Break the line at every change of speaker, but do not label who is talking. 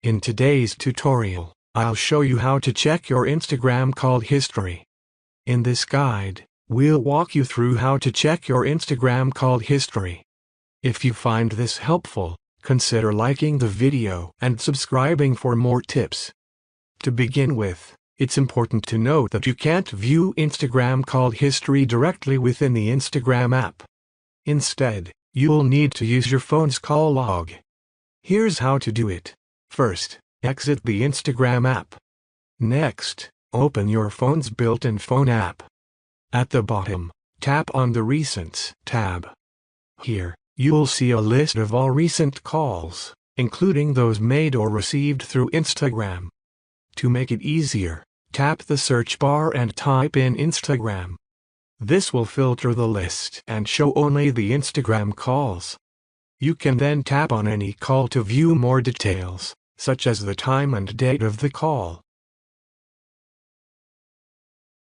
In today's tutorial, I'll show you how to check your Instagram call history. In this guide, we'll walk you through how to check your Instagram call history. If you find this helpful, consider liking the video and subscribing for more tips. To begin with, it's important to note that you can't view Instagram call history directly within the Instagram app. Instead, you'll need to use your phone's call log. Here's how to do it. First, exit the Instagram app. Next, open your phone's built-in phone app. At the bottom, tap on the Recents tab. Here, you'll see a list of all recent calls, including those made or received through Instagram. To make it easier, tap the search bar and type in Instagram. This will filter the list and show only the Instagram calls. You can then tap on any call to view more details, such as the time and date of the call.